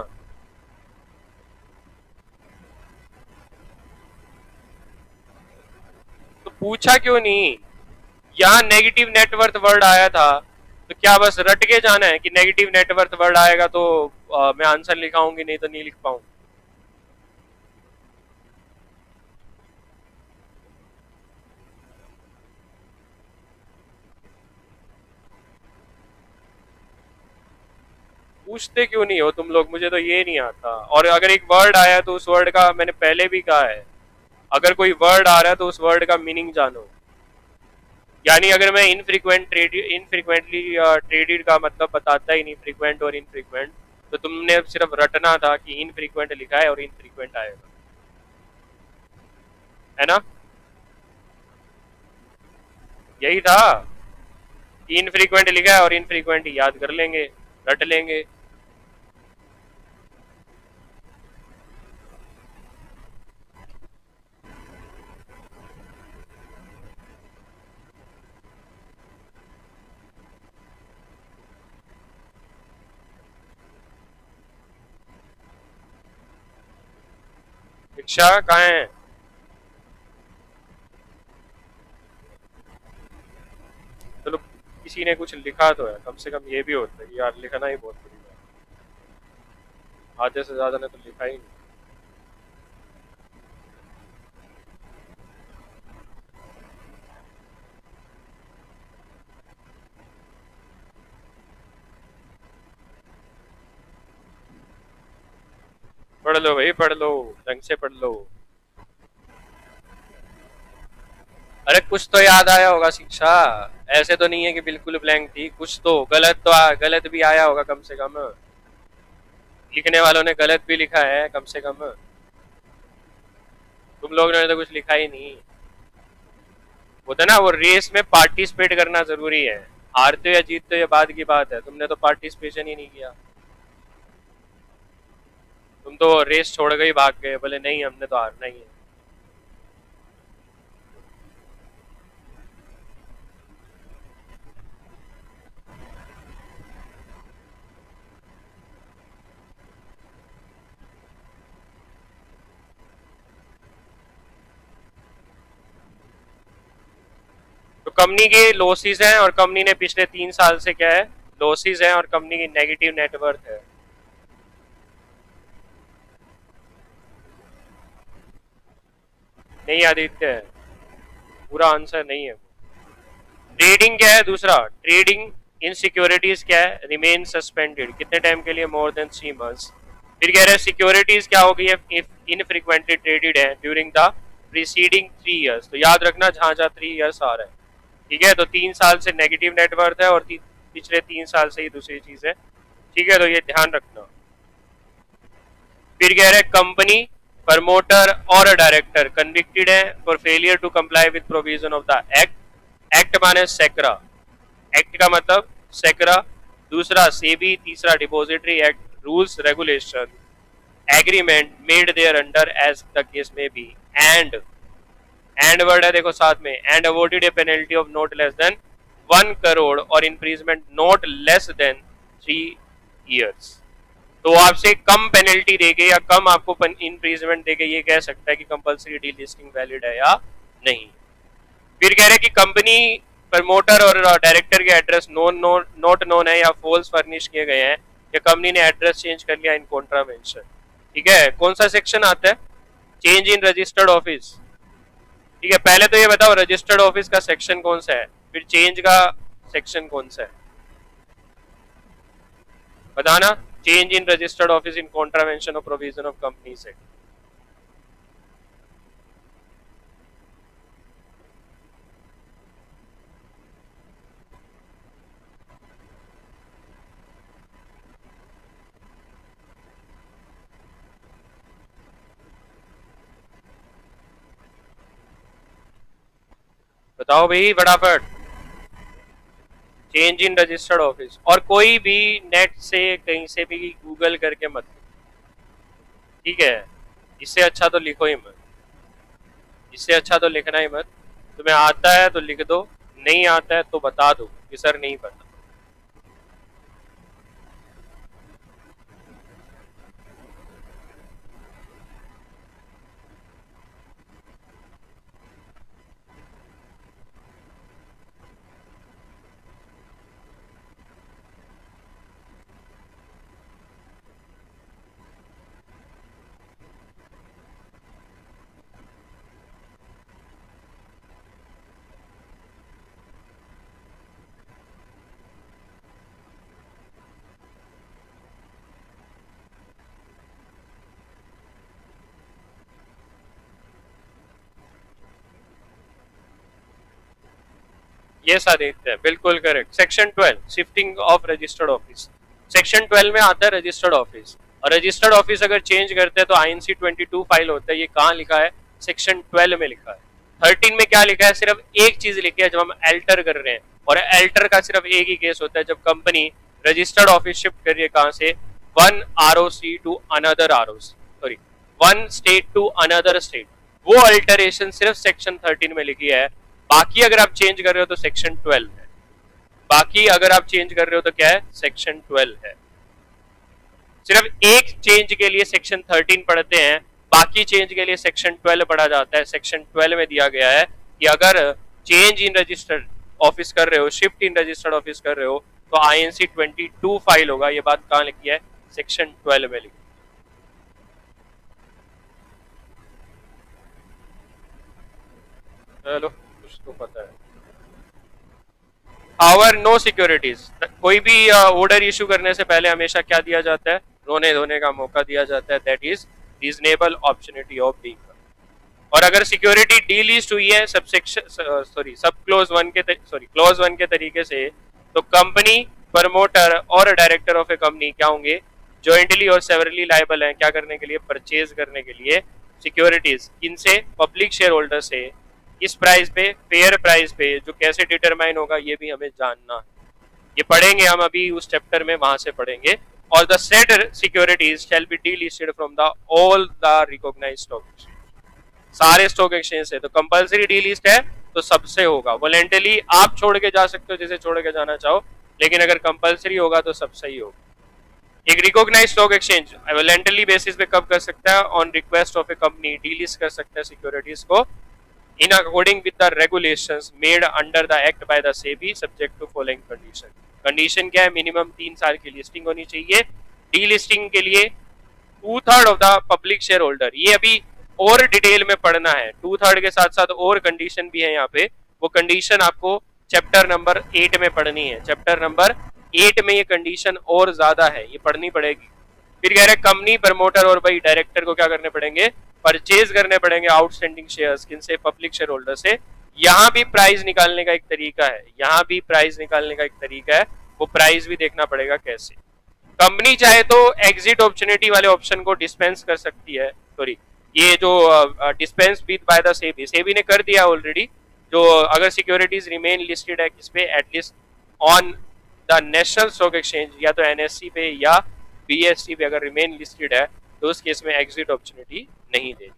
तो पूछा क्यों नहीं? यहाँ नेगेटिव नेटवर्थ वर्ड आया था, तो क्या बस रट के जाना है कि नेगेटिव नेटवर्थ वर्ड आएगा तो मैं आंसर लिखाऊंगी, नहीं तो नहीं लिख पाऊंगी? पूछते क्यों नहीं हो तुम लोग, मुझे तो ये नहीं आता। और अगर एक वर्ड आया तो उस वर्ड का, मैंने पहले भी कहा है, अगर कोई वर्ड आ रहा है तो उस वर्ड का मीनिंग जानो। यानी अगर मैं इनफ्रीक्वेंटली ट्रेडेड का मतलब बताता ही नहीं, फ्रीक्वेंट और इनफ्रीक्वेंट, तो तुमने सिर्फ रटना था कि इनफ्रीक्वेंट लिखा है और इनफ्रीक्वेंट आएगा, है ना? यही था, इनफ्रीक्वेंट लिखा है और इनफ्रीक्वेंट याद कर लेंगे, रट लेंगे। शिक्षा कहाँ है? चलो, किसी ने कुछ लिखा तो है, कम से कम ये भी होता है कि यार लिखना ही बहुत बड़ी बात। आधे से ज्यादा ने तो लिखा ही नहीं। पढ़ लो भाई, पढ़ लो, ढंग से पढ़ लो। अरे कुछ तो याद आया होगा शिक्षा, ऐसे तो नहीं है कि बिल्कुल ब्लैंक थी, कुछ तो गलत तो गलत भी आया होगा कम से कम। लिखने वालों ने गलत भी लिखा है कम से कम, तुम लोगों ने तो कुछ लिखा ही नहीं। होता ना, वो रेस में पार्टिसिपेट करना जरूरी है, हारते हो या जीतते हो ये बाद की बात है, तुमने तो पार्टिसिपेशन ही नहीं किया। तुम तो रेस छोड़ गए, भाग गए, बोले नहीं हमने तो हारना ही है। तो कंपनी के लॉसेस हैं और कंपनी ने पिछले 3 साल से क्या है, लॉसेस हैं और कंपनी की नेगेटिव नेटवर्थ है। नहीं आदित्य है, पूरा आंसर नहीं है। ट्रेडिंग क्या है दूसरा, ट्रेडिंग इन सिक्योरिटीज क्या है, रिमेन सस्पेंडेड कितने टाइम के लिए, मोर देन 3 मंथ्स। फिर कह रहे हैं सिक्योरिटीज क्या हो गई है, इफ इनफ्रीक्वेंटली ट्रेडेड है ड्यूरिंग द प्रीसीडिंग 3 इयर्स, तो याद रखना जहां जहां 3 इयर्स आ रहा है, ठीक है? तो 3 साल से नेगेटिव नेटवर्थ है और पिछले 3 साल से ही दूसरी चीज है, ठीक है? तो ये ध्यान रखना। फिर कह रहे हैं कंपनी, प्रमोटर और डायरेक्टर कन्विक्टेड है for failure to comply with provision of the act. Act माने सेक्रा, एक्ट का मतलब सेक्रा, दूसरा सेबी, तीसरा depository act, rules regulation, agreement made there under as the case में बी, एंड वर्ड है देखो साथ में, and awarded a penalty of not less than 1 crore और imprisonment not less than 3 years. तो आपसे कम पेनल्टी देके या कम आपको इम्प्रीजमेंट देके ये कह सकता है कि कंपलसरी डीलिस्टिंग वैलिड है या नहीं। फिर कह रहे हैं कि कंपनी, प्रमोटर और डायरेक्टर के एड्रेस नॉट नोन है या फॉल्स फर्निश किए गए हैं, या कंपनी ने एड्रेस चेंज कर लिया इन कॉन्ट्रावेंशन, ठीक है? कौन सा सेक्शन आता है, चेंज इन रजिस्टर्ड ऑफिस, ठीक है? पहले तो ये बताओ रजिस्टर्ड ऑफिस का सेक्शन कौन सा है, फिर चेंज का सेक्शन कौन सा है बताना। Change in registered office in contravention of provision of companies act. बताओ भाई फटाफट। चेंज इन रजिस्टर्ड ऑफिस, और कोई भी नेट से कहीं से भी गूगल करके मत, ठीक है। इससे अच्छा तो लिखो ही मत, इससे अच्छा तो लिखना ही मत। तुम्हें आता है तो लिख दो, नहीं आता है तो बता दो कि सर नहीं पता। ये आदित्य बिल्कुल correct. Section 12 shifting of registered office, section 12 में आता है रजिस्टर्ड ऑफिस। और रजिस्टर्ड ऑफिस अगर चेंज करते हैं तो INC 22 फाइल होता है। ये कहाँ लिखा है? सेक्शन 12 में लिखा है। 13 में क्या लिखा है? सिर्फ एक चीज लिखी है, जब हम एल्टर कर रहे हैं, और एल्टर का सिर्फ एक ही केस होता है जब कंपनी रजिस्टर्ड ऑफिस शिफ्ट कर रही है कहां से, one ROC to another ROC, sorry one state to another state. वो अल्टरेशन सिर्फ सेक्शन 13 में लिखी है। बाकी अगर आप चेंज कर रहे हो तो सेक्शन 12 है। बाकी अगर आप चेंज कर रहे हो तो क्या है? सेक्शन 12 है। सिर्फ एक चेंज के लिए सेक्शन 13 पढ़ते हैं, बाकी चेंज के लिए सेक्शन 12 पढ़ा जाता है। सेक्शन 12 में दिया गया है कि अगर चेंज इन रजिस्टर्ड ऑफिस कर रहे हो, शिफ्ट इन रजिस्टर्ड ऑफिस कर रहे हो, तो INC 22 फाइल होगा। ये बात कहां लिखी है? सेक्शन 12 में लिखी। चलो कुछ तो पता है। आवर नो सिक्योरिटीज, कोई भी ऑर्डर इशू करने से पहले हमेशा क्या दिया जाता है? रोने धोने का मौका दिया जाता है। That is reasonable opportunity of being. और अगर सिक्योरिटी डीलिस्ट हुई है सबसेक्शन सॉरी सब क्लोज वन के सॉरी क्लोज वन के तरीके से, तो कंपनी, प्रमोटर और डायरेक्टर ऑफ ए कंपनी क्या होंगे? जॉइंटली और सेवरली लायबल हैं क्या करने के लिए? परचेज करने के लिए सिक्योरिटीज। किनसे? पब्लिक शेयर होल्डर से। इस प्राइस पे, फेयर प्राइस पे, जो कैसे डिटरमाइन होगा ये भी हमें जानना है। ये पढ़ेंगे हम अभी उस चैप्टर में, वहां से पढ़ेंगे। और the said securities shall be delisted from the all the recognised stock exchange. सारे स्टॉक एक्सचेंज से। तो कंपलसरी डीलिस्ट है तो सबसे होगा। वॉलेंटली आप छोड़ के जा सकते हो जैसे छोड़ के जाना चाहो, लेकिन अगर कंपलसरी होगा तो सबसे ही होगा। एक recognise stock exchange voluntarily basis पे कब कर सकता है? On request of a company delist कर सकता है सिक्योरिटीज को in according with the regulations made under the act by the SEBI subject to following condition. Condition क्या है? मिनिमम 3 साल की लिस्टिंग होनी चाहिए। डीलिस्टिंग के लिए 2/3 of the public share holder. ये अभी और डिटेल में पढ़ना है। 2/3 के साथ साथ और कंडीशन भी है यहाँ पे। वो कंडीशन आपको चैप्टर नंबर 8 में पढ़नी है। चैप्टर नंबर 8 में ये कंडीशन और ज्यादा है, ये पढ़नी पड़ेगी। फिर कह रहे कंपनी, प्रमोटर और भाई डायरेक्टर को क्या करने पड़ेंगे? परचेज करने पड़ेंगे आउटस्टैंडिंग शेयर्स। किनसे? पब्लिक शेयर होल्डर से। यहाँ भी प्राइस निकालने का एक तरीका है, यहाँ भी प्राइस निकालने का एक तरीका है। वो प्राइस भी देखना पड़ेगा कैसे। कंपनी चाहे तो एग्जिट अपॉर्चुनिटी वाले ऑप्शन को डिस्पेंस कर सकती है। सॉरी, ये जो dispense with by the SEBI, SEBI ने कर दिया ऑलरेडी। जो अगर सिक्योरिटीज रिमेन लिस्टेड है किस पे? At least on the national stock exchange, या तो NSE पे या BSE पे अगर रिमेन लिस्टेड है तो उस केस में एग्जिट अपॉर्चुनिटी नहीं देनी।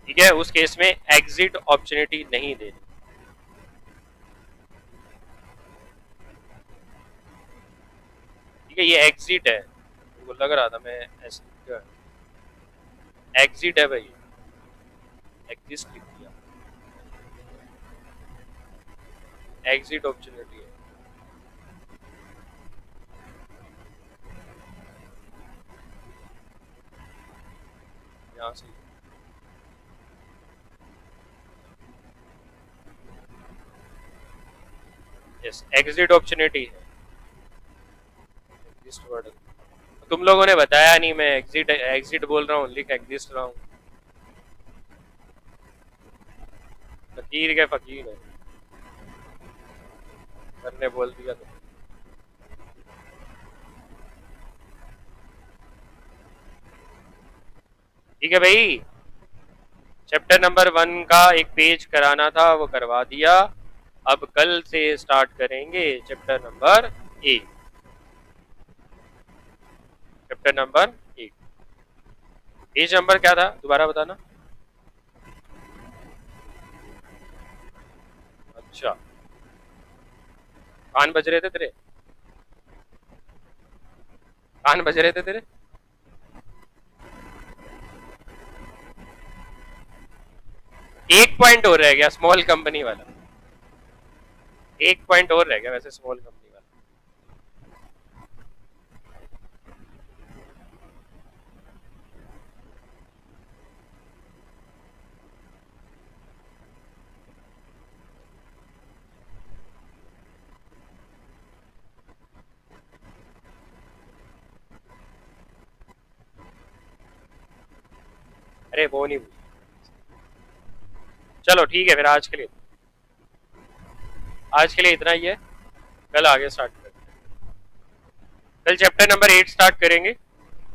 ठीक है, उस केस में एग्जिट अपॉर्चुनिटी नहीं देनी। ठीक है, ये एग्जिट है, मुझको लग रहा था मैं ऐसे। एग्जिट है भाई, एग्जिस्ट लिख दिया, एग्जिट अपॉर्चुनिटी है। यहाँ से यस, एग्जिट अपॉर्चुनिटी है। एग्जिस्ट वर्ड तुम लोगों ने बताया नहीं, मैं एग्जिट एग्जिट बोल रहा हूँ, लिख एग्जिस्ट रहा हूँ। फकीर के फकीर है, सर ने बोल दिया तो। ठीक है भाई, चैप्टर नंबर 1 का एक पेज कराना था, वो करवा दिया। अब कल से स्टार्ट करेंगे chapter number 1। Chapter number 1, page number क्या था दोबारा बताना। अच्छा, कान बज रहे थे तेरे, कान बज रहे थे तेरे। एक पॉइंट और रह गया स्मॉल कंपनी वाला, एक पॉइंट और रह गया वैसे स्मॉल कंपनी वाला। अरे वो नहीं, चलो ठीक है फिर आज के लिए इतना ही है। कल आगे स्टार्ट करते हैं। कल चैप्टर नंबर 8 स्टार्ट करेंगे,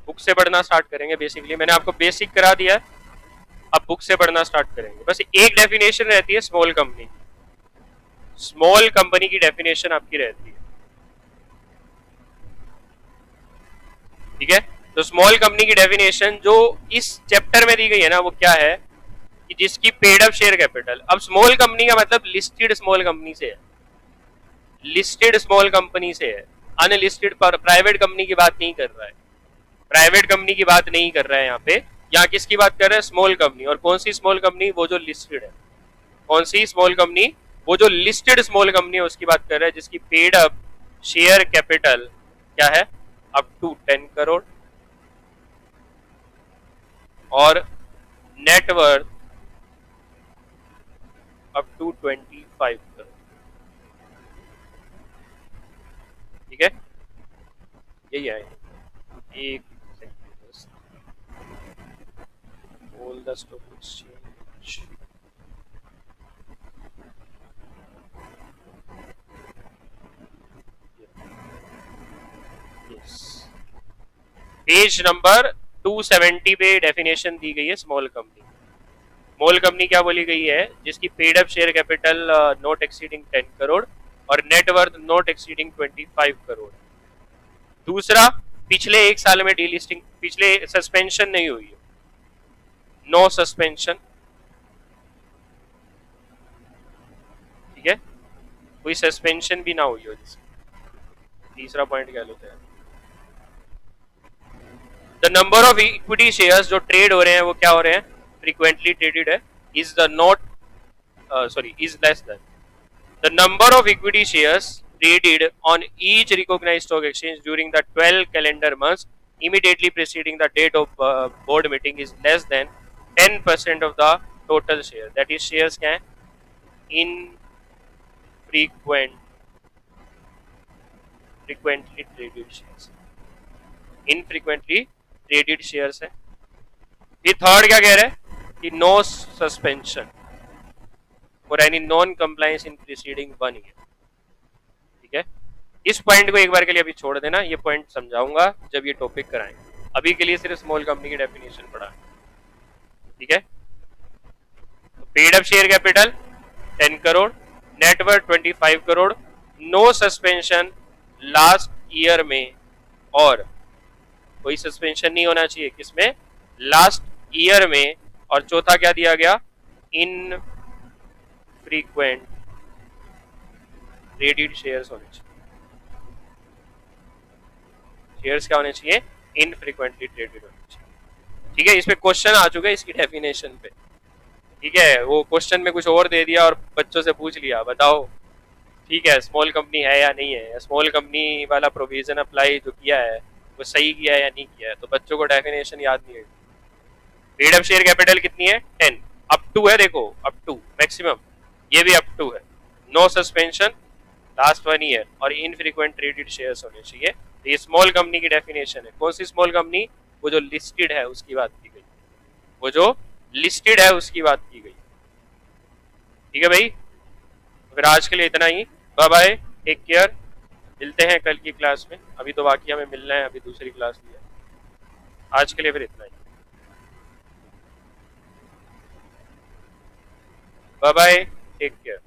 बुक से पढ़ना स्टार्ट करेंगे। बेसिकली मैंने आपको बेसिक करा दिया है, अब बुक से पढ़ना स्टार्ट करेंगे। बस एक डेफिनेशन रहती है स्मॉल कंपनी, स्मॉल कंपनी की डेफिनेशन आपकी रहती है। ठीक है, तो स्मॉल कंपनी की डेफिनेशन जो इस चैप्टर में दी गई है ना, वो क्या है कि जिसकी पेड अप शेयर कैपिटल, अब स्मॉल कंपनी का मतलब लिस्टेड स्मॉल कंपनी से है, लिस्टेड स्मॉल कंपनी से है, अनलिस्टेड पर प्राइवेट कंपनी की बात नहीं कर रहा है, प्राइवेट कंपनी की बात नहीं कर रहा है यहाँ पे। यहाँ किसकी बात कर रहे हैं? Small company. और कौन सी स्मॉल कंपनी? वो जो लिस्टेड है। कौन सी स्मॉल कंपनी? वो जो लिस्टेड स्मॉल कंपनी है उसकी बात कर रहे हैं, जिसकी पेड अप शेयर कैपिटल क्या है? अप टू 10 करोड़ और नेटवर्थ अप टू 25 करोड़। ठीक है, यही है। एक all the stock exchange yes. Page number 270 पे डेफिनेशन दी गई है स्मॉल कंपनी। स्मॉल कंपनी क्या बोली गई है? जिसकी paid up share capital not exceeding 10 crore और नेटवर्थ नॉट एक्सीडिंग 25 करोड़। दूसरा, पिछले एक साल में डीलिस्टिंग, पिछले सस्पेंशन नहीं हुई है, नो सस्पेंशन। ठीक है, कोई सस्पेंशन भी ना हुई हो जिसकी। तीसरा पॉइंट कह लेते हैं, the number of equity shares जो ट्रेड हो रहे हैं वो क्या हो रहे हैं? फ्रीक्वेंटली ट्रेडेड है, is the not sorry is less than the number of equity shares traded on each recognized stock exchange during the 12 calendar months immediately preceding the date of board meeting is less than 10% of the total share. That is shares क्या है? Infrequent frequently traded shares, infrequently traded shares है। ये third क्या कह रहा है कि no suspension for any non compliance in preceding 1 year. ठीक है, इस पॉइंट को एक बार के लिए अभी छोड़ देना, ये पॉइंट समझाऊंगा जब ये टॉपिक कराएंगे। अभी के लिए सिर्फ स्मॉल कंपनी की डेफिनेशन पढ़ा। ठीक है, paid up share capital 10 crore, net worth 25 crore, no suspension last year में, और कोई सस्पेंशन नहीं होना चाहिए किसमें? लास्ट ईयर में। और चौथा क्या दिया गया? इन फ्रीक्वेंट ट्रेडेड शेयर्स होने चाहिए। शेयर्स क्या होने चाहिए? इनफ्रीक्वेंटली ट्रेडेड होने चाहिए। ठीक है, इस पे क्वेश्चन आ चुका है इसकी डेफिनेशन पे। ठीक है, वो क्वेश्चन में कुछ और दे दिया और बच्चों से पूछ लिया, बताओ ठीक है स्मॉल कंपनी है या नहीं है, स्मॉल कंपनी वाला प्रोविजन अप्लाई जो किया है वो सही किया है या नहीं किया है। तो बच्चों को डेफिनेशन याद नहीं है। पेड अप शेयर कैपिटल कितनी है? 10, अप टू है, देखो अप टू मैक्सिमम, ये भी अप टू है, नो सस्पेंशन लास्ट 1 ईयर और इनफ्रीक्वेंट ट्रेडेड शेयर्स होने चाहिए। तो ये स्मॉल कंपनी की डेफिनेशन है। कौन सी स्मॉल कंपनी? वो जो लिस्टेड है उसकी बात की गई, वो जो लिस्टेड है उसकी बात की गई। ठीक है भाई, तो फिर आज के लिए इतना ही। बाय बाय, टेक केयर, मिलते हैं कल की क्लास में। अभी तो बाकी हमें मिलना है, अभी दूसरी क्लास भी है। आज के लिए फिर इतना ही। Bye bye, take care.